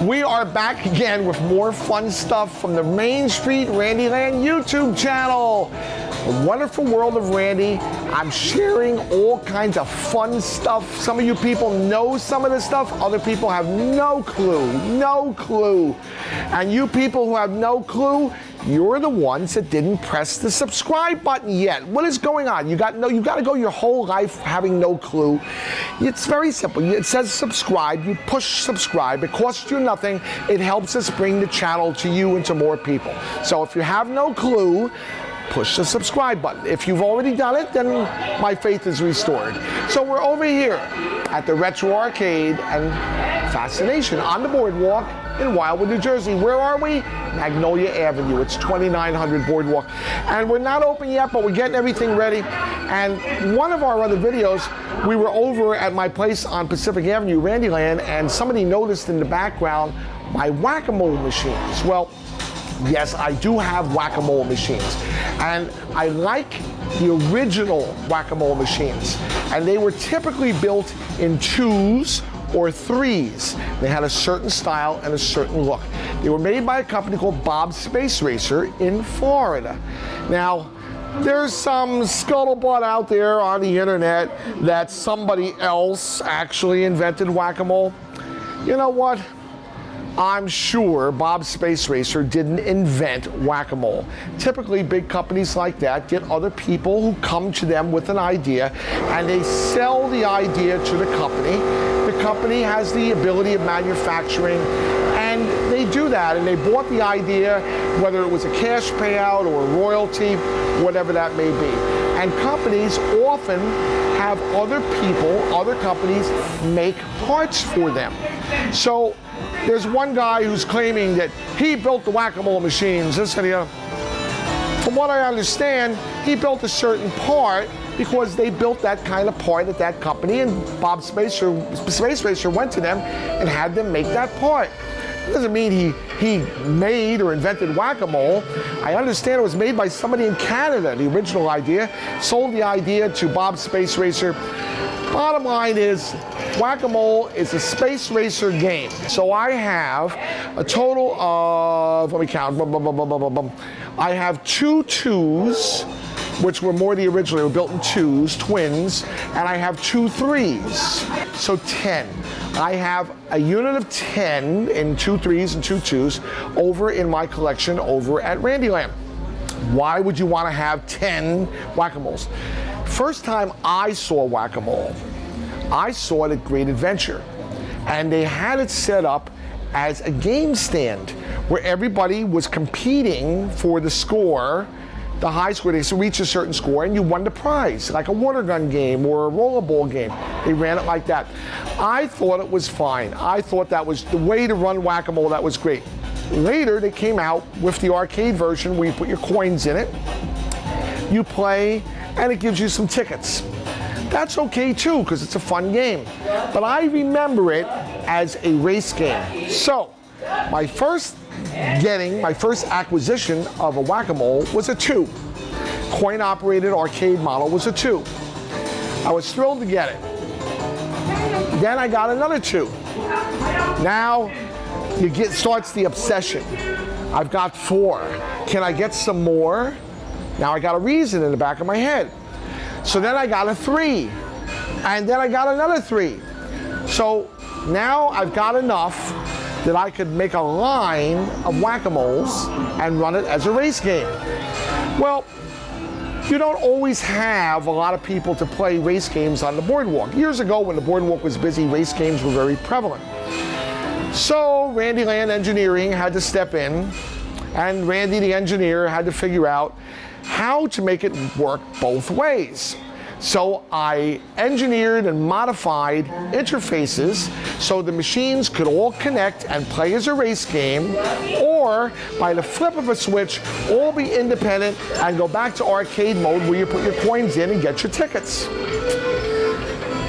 We are back again with more fun stuff from the Main Street Randyland YouTube channel. The wonderful world of Randy. I'm sharing all kinds of fun stuff. Some of you people know some of this stuff. Other people have no clue. No clue. And you people who have no clue, you're the ones that didn't press the subscribe button yet. What is going on? You got to go your whole life having no clue. It's very simple. It says subscribe. You push subscribe. It costs you nothing. It helps us bring the channel to you and to more people. So if you have no clue, push the subscribe button. If you've already done it, then my faith is restored. So we're over here at the Retro Arcade and Fascination on the boardwalk in Wildwood, New Jersey. Where are we? Magnolia Avenue. It's 2900 Boardwalk. And we're not open yet, but we're getting everything ready. And one of our other videos, we were over at my place on Pacific Avenue, Randyland, and somebody noticed in the background my Wac-A-Mole machines. Well, yes, I do have Wac-A-Mole machines. And I like the original Wac-A-Mole machines. And they were typically built in 2s or 3s. They had a certain style and a certain look. They were made by a company called Bob's Space Racer in Florida. Now, there's some scuttlebutt out there on the internet that somebody else actually invented Wac-A-Mole. You know what? I'm sure Bob's Space Racer didn't invent Wac-A-Mole. Typically, big companies like that get other people who come to them with an idea, and they sell the idea to the company. The company has the ability of manufacturing, and they do that, and they bought the idea, whether it was a cash payout or a royalty, whatever that may be. And companies often have other people, other companies, make parts for them. So there's one guy who's claiming that he built the Wac-A-Mole machines, this and the other. From what I understand, he built a certain part because they built that kind of part at that company, and Bob Space Racer went to them and had them make that part. It doesn't mean he made or invented Wac-A-Mole. I understand it was made by somebody in Canada, the original idea, sold the idea to Bob Space Racer. Bottom line is, Wac-A-Mole is a space racer game. So I have a total of, let me count, I have 2 2s, which were more the original, they were built in 2s, twins, and I have 2 3s, so 10. I have a unit of 10 in 2 3s and 2 2s over in my collection over at Randyland. Why would you want to have 10 Wac-A-Moles? First time I saw Wac-A-Mole, I saw it at Great Adventure, and they had it set up as a game stand where everybody was competing for the score, the high score. They reach a certain score and you won the prize, like a water gun game or a rollerball game. They ran it like that. I thought it was fine. I thought that was the way to run Wac-A-Mole. That was great. Later, they came out with the arcade version where you put your coins in it, you play, and it gives you some tickets. That's okay too, because it's a fun game. But I remember it as a race game. So, my first acquisition of a Wac-A-Mole was a 2. Coin-operated arcade model was a 2. I was thrilled to get it. Then I got another 2. Now, starts the obsession. I've got 4. Can I get some more? Now I got a reason in the back of my head. So then I got a 3. And then I got another 3. So now I've got enough that I could make a line of Wac-A-Moles and run it as a race game. Well, you don't always have a lot of people to play race games on the boardwalk. Years ago, when the boardwalk was busy, race games were very prevalent. So Randyland Engineering had to step in, and Randy the engineer had to figure out how to make it work both ways. So I engineered and modified interfaces so the machines could all connect and play as a race game, or by the flip of a switch, all be independent and go back to arcade mode where you put your coins in and get your tickets.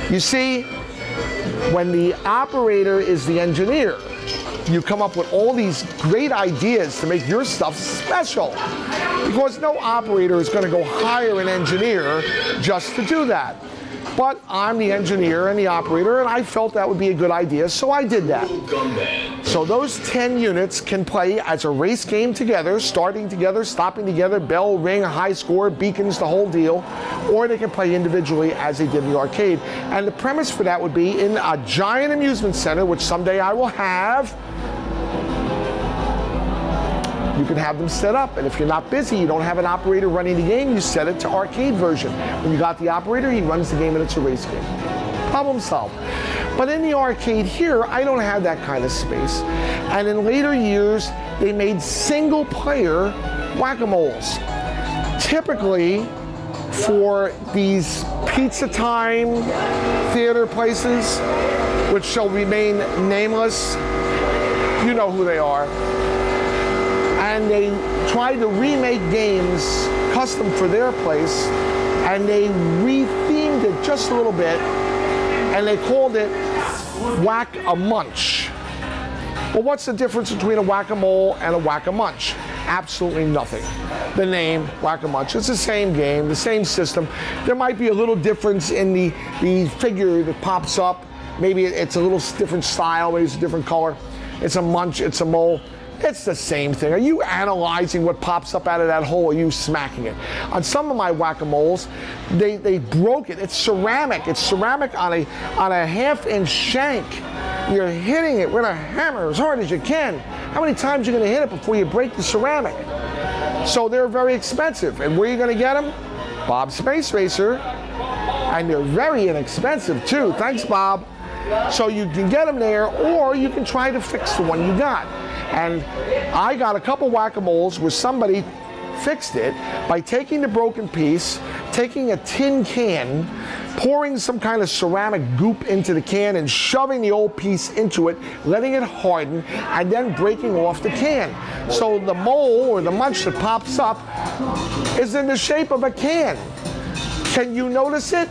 You see, when the operator is the engineer, you come up with all these great ideas to make your stuff special. Because no operator is going to go hire an engineer just to do that. But I'm the engineer and the operator, and I felt that would be a good idea, so I did that. So those 10 units can play as a race game together, starting together, stopping together, bell, ring, high score, beacons, the whole deal. Or they can play individually as they did in the arcade. And the premise for that would be in a giant amusement center, which someday I will have. You can have them set up, and if you're not busy, you don't have an operator running the game, you set it to arcade version. When you got the operator, he runs the game and it's a race game. Problem solved. But in the arcade here, I don't have that kind of space. And in later years, they made single player Whack-A-Moles. Typically, for these pizza time theater places, which shall remain nameless, you know who they are. And they tried to remake games custom for their place, and they rethemed it just a little bit, and they called it Wac-A-Munch. Well, what's the difference between a Wac-A-Mole and a Wac-A-Munch? Absolutely nothing. The name, Wac-A-Munch, it's the same game, the same system. There might be a little difference in the figure that pops up. Maybe it's a little different style, maybe it's a different color. It's a munch, it's a mole. It's the same thing. Are you analyzing what pops up out of that hole, or are you smacking it? On some of my Wac-A-Moles, they broke it. It's ceramic. It's ceramic on a half-inch shank. You're hitting it with a hammer as hard as you can. How many times are you going to hit it before you break the ceramic? So they're very expensive. And where are you going to get them? Bob's Space Racer. And they're very inexpensive too. Thanks, Bob. So you can get them there, or you can try to fix the one you got. And I got a couple Wac-A-Moles where somebody fixed it by taking the broken piece, taking a tin can, pouring some kind of ceramic goop into the can and shoving the old piece into it, letting it harden, and then breaking off the can. So the mole or the munch that pops up is in the shape of a can. Can you notice it?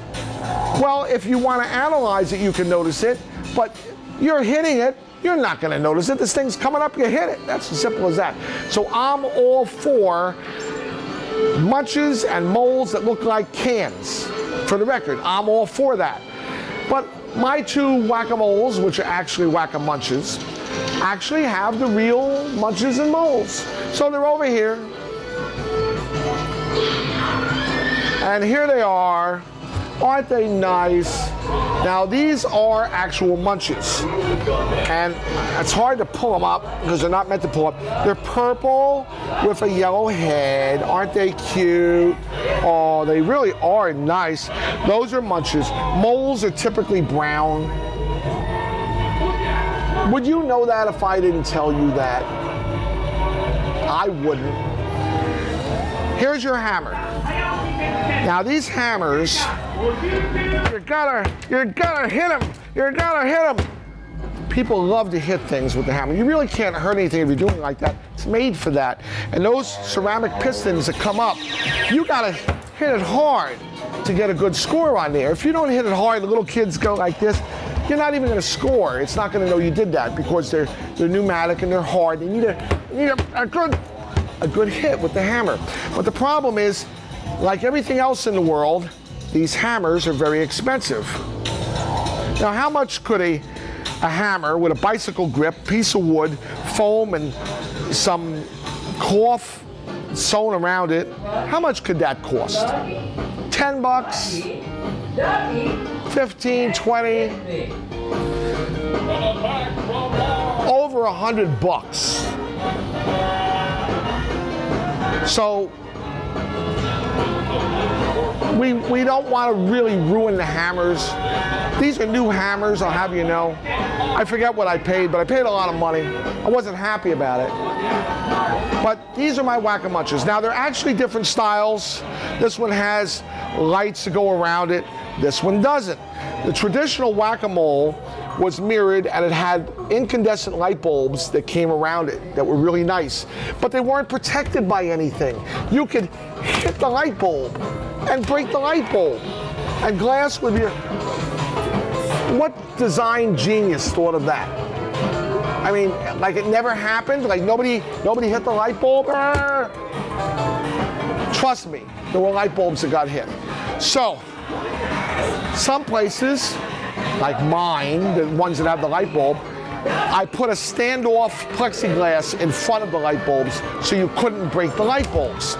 Well, if you want to analyze it, you can notice it, but you're hitting it, you're not going to notice it. This thing's coming up, you hit it. That's as simple as that. So I'm all for munches and moles that look like cans. For the record, I'm all for that. But my two Wac-A-Moles, which are actually Wac-A-Munchers, actually have the real munches and moles. So they're over here. And here they are. Aren't they nice? Now these are actual munches, and it's hard to pull them up because they're not meant to pull up. They're purple with a yellow head. Aren't they cute? Oh, they really are nice. Those are munches. Moles are typically brown. Would you know that if I didn't tell you that? I wouldn't. Here's your hammer. Now these hammers, you gotta hit them. You gotta hit them. People love to hit things with the hammer. You really can't hurt anything if you're doing it like that. It's made for that. And those ceramic pistons that come up, you gotta hit it hard to get a good score on there. If you don't hit it hard, the little kids go like this, you're not even gonna score. It's not gonna know you did that because they're pneumatic and they're hard. They need a good hit with the hammer. But the problem is, like everything else in the world, these hammers are very expensive. Now, how much could a hammer with a bicycle grip, piece of wood, foam, and some cloth sewn around it, how much could that cost? 10 bucks? 15, 20? Over 100 bucks. So, we don't want to really ruin the hammers. These are new hammers, I'll have you know. I forget what I paid, but I paid a lot of money. I wasn't happy about it. But these are my Wac-A-Munchers. Now, they're actually different styles. This one has lights that go around it. This one doesn't. The traditional Wac-A-Mole was mirrored, and it had incandescent light bulbs that came around it that were really nice. But they weren't protected by anything. You could hit the light bulb and break the light bulb. And glass would be... What design genius thought of that? I mean, like it never happened? Like nobody hit the light bulb? Trust me, there were light bulbs that got hit. So, some places, like mine, the ones that have the light bulb, I put a standoff plexiglass in front of the light bulbs so you couldn't break the light bulbs.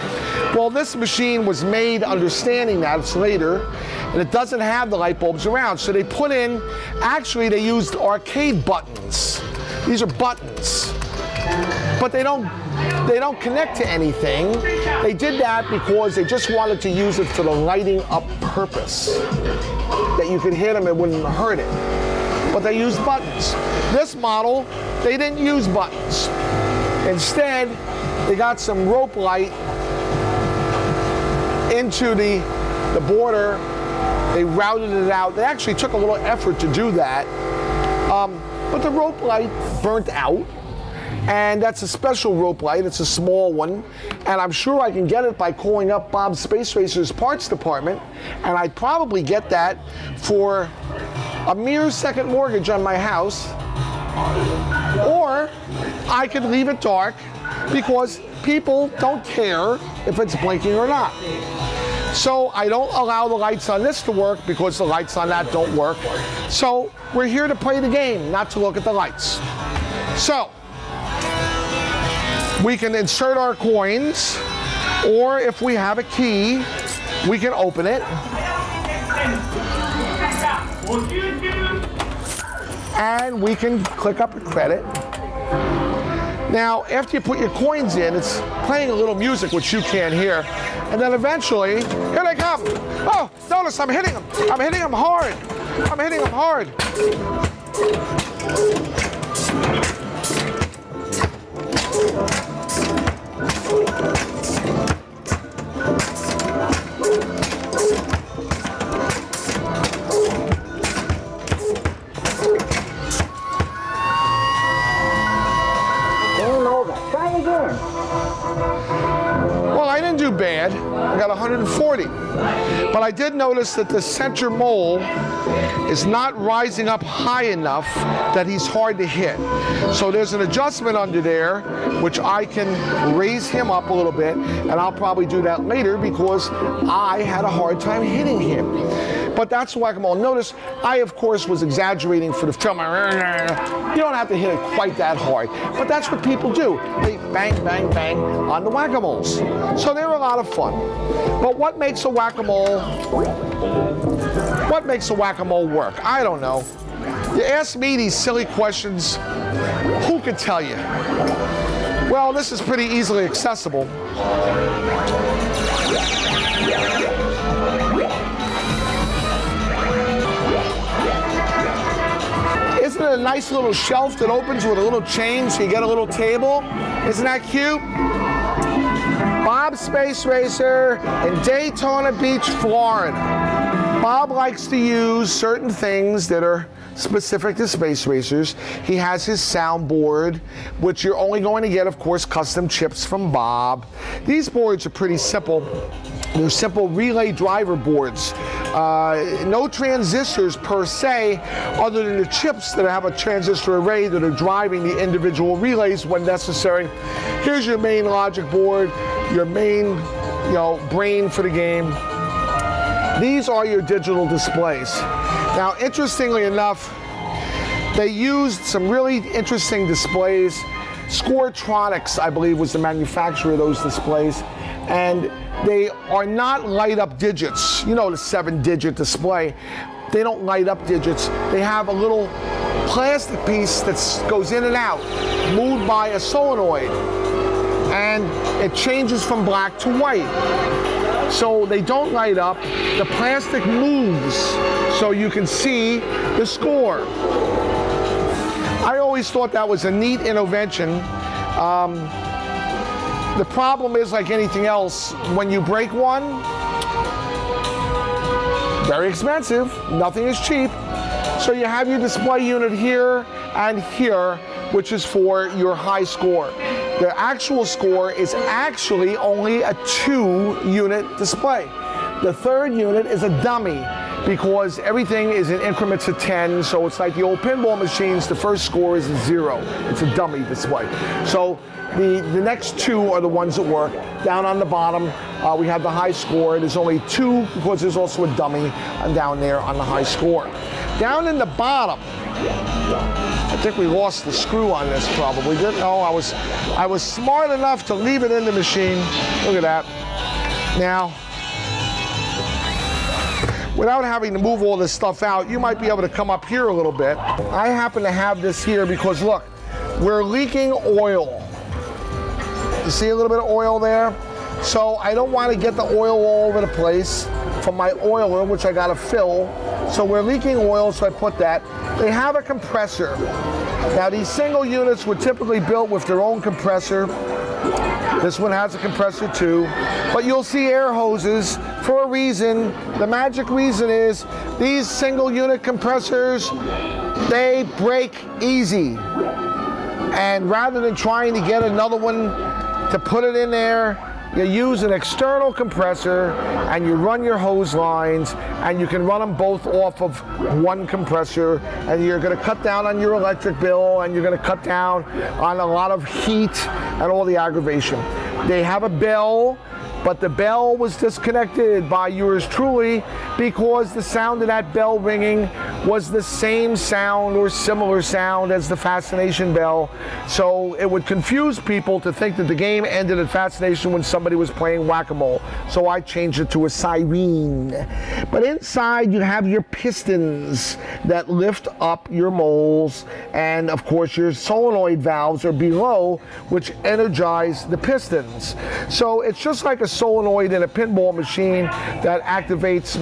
Well, this machine was made understanding that, it's later, and it doesn't have the light bulbs around. So they put in, actually they used arcade buttons. These are buttons, but they don't connect to anything. They did that because they just wanted to use it for the lighting up purpose. That you could hit them, it wouldn't hurt it. But they used buttons. This model, they didn't use buttons. Instead, they got some rope light into the border. They routed it out. They actually took a little effort to do that. But the rope light burnt out. And that's a special rope light. It's a small one. And I'm sure I can get it by calling up Bob's Space Racers parts department. And I'd probably get that for a mere second mortgage on my house. Or I could leave it dark because people don't care if it's blinking or not. So I don't allow the lights on this to work because the lights on that don't work. So we're here to play the game, not to look at the lights. So we can insert our coins, or if we have a key, we can open it. And we can click up a credit. Now, after you put your coins in, it's playing a little music, which you can't hear. And then eventually, here they come. Oh, notice I'm hitting them. I'm hitting them hard. I'm hitting them hard. Well, I didn't do bad. I got 140. But I did notice that the center mole is not rising up high enough that he's hard to hit. So there's an adjustment under there, which I can raise him up a little bit, and I'll probably do that later because I had a hard time hitting him. But that's Wac-A-Mole. Notice, I, of course, was exaggerating for the film. You don't have to hit it quite that hard. But that's what people do. They bang, bang, bang on the Wac-A-Moles. So they're a lot of fun. But what makes a Wac-A-Mole? What makes a Wac-A-Mole work? I don't know. You ask me these silly questions, who could tell you? Well, this is pretty easily accessible. Isn't it a nice little shelf that opens with a little chain so you get a little table? Isn't that cute? Bob's Space Racer in Daytona Beach, Florida. Bob likes to use certain things that are specific to space racers. He has his soundboard, which you're only going to get, of course, custom chips from Bob. These boards are pretty simple. They're simple relay driver boards. No transistors per se, other than the chips that have a transistor array that are driving the individual relays when necessary. Here's your main logic board, your main, brain for the game. These are your digital displays. Now, interestingly enough, they used some really interesting displays. Scoretronics, I believe, was the manufacturer of those displays. And they are not light-up digits. You know, the 7-digit display. They don't light up digits. They have a little plastic piece that goes in and out, moved by a solenoid. And it changes from black to white. So they don't light up. The plastic moves so you can see the score. I always thought that was a neat innovation. The problem is, like anything else, when you break one, very expensive, nothing is cheap. So you have your display unit here and here, which is for your high score. The actual score is actually only a 2-unit display. The 3rd unit is a dummy because everything is in increments of 10, so it's like the old pinball machines. The first score is a 0. It's a dummy display. So the next 2 are the ones that work. Down on the bottom, we have the high score. There's only 2 because there's also a dummy down there on the high score. Down in the bottom, think we lost the screw on this probably. Didn't know. I was smart enough to leave it in the machine. Look at that. Now, without having to move all this stuff out, you might be able to come up here a little bit. I happen to have this here because look, we're leaking oil. You see a little bit of oil there? So I don't want to get the oil all over the place from my oiler, which I got to fill. So we're leaking oil, so I put that. They have a compressor. Now these single units were typically built with their own compressor. This one has a compressor too. But you'll see air hoses for a reason. The magic reason is these single unit compressors, they break easy. And rather than trying to get another one to put it in there, you use an external compressor and you run your hose lines, and you can run them both off of one compressor, and you're going to cut down on your electric bill, and you're going to cut down on a lot of heat and all the aggravation. They have a bell, but the bell was disconnected by yours truly because the sound of that bell ringing was the same sound or similar sound as the Fascination bell. So it would confuse people to think that the game ended at Fascination when somebody was playing Whack-A-Mole. So I changed it to a siren. But inside you have your pistons that lift up your moles, and of course your solenoid valves are below, which energize the pistons. So it's just like a solenoid in a pinball machine that activates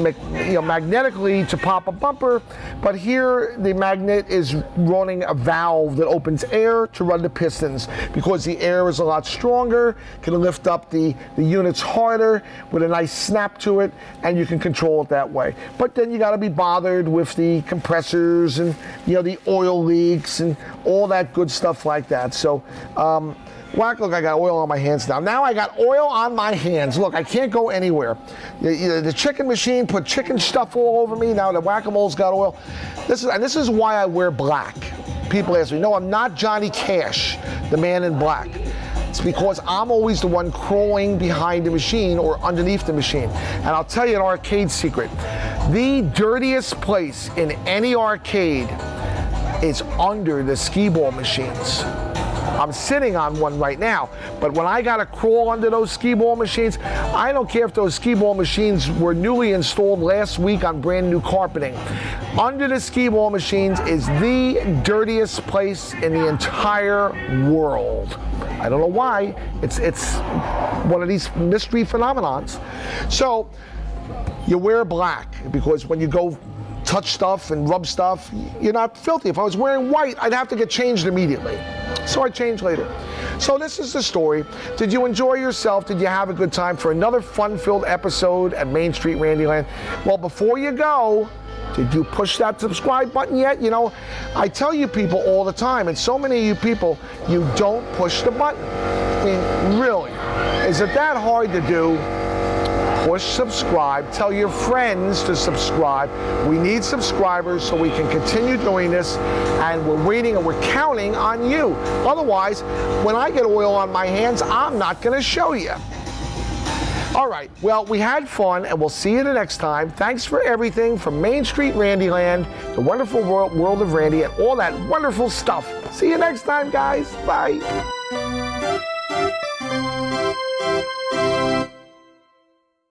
magnetically to pop a bumper, but here the magnet is running a valve that opens air to run the pistons, because the air is a lot stronger, can lift up the units harder with a nice snap to it, and you can control it that way. But then you got to be bothered with the compressors and the oil leaks and all that good stuff like that. So look, I got oil on my hands now. Now I got oil on my hands. Look, I can't go anywhere. The chicken machine put chicken stuff all over me. Now the Whack-A-Mole's got oil. This is why I wear black. People ask me, no, I'm not Johnny Cash, the man in black. It's because I'm always the one crawling behind the machine or underneath the machine. And I'll tell you an arcade secret. The dirtiest place in any arcade is under the skee-ball machines. I'm sitting on one right now, but when I gotta crawl under those skee-ball machines, I don't care if those skee-ball machines were newly installed last week on brand new carpeting. Under the skee-ball machines is the dirtiest place in the entire world. I don't know why. It's one of these mystery phenomenons. So you wear black because when you go touch stuff and rub stuff, you're not filthy. If I was wearing white, I'd have to get changed immediately. So I changed later. So this is the story. Did you enjoy yourself? Did you have a good time for another fun-filled episode at Main Street Randyland? Well, before you go, did you push that subscribe button yet? I tell you people all the time, and so many of you people, you don't push the button. I mean, really, is it that hard to do? Push subscribe. Tell your friends to subscribe. We need subscribers so we can continue doing this, and we're waiting and we're counting on you. Otherwise, when I get oil on my hands, I'm not going to show you. All right, well, we had fun, and we'll see you the next time. Thanks for everything from Main Street Randyland, the wonderful world of Randy, and all that wonderful stuff. See you next time, guys. Bye.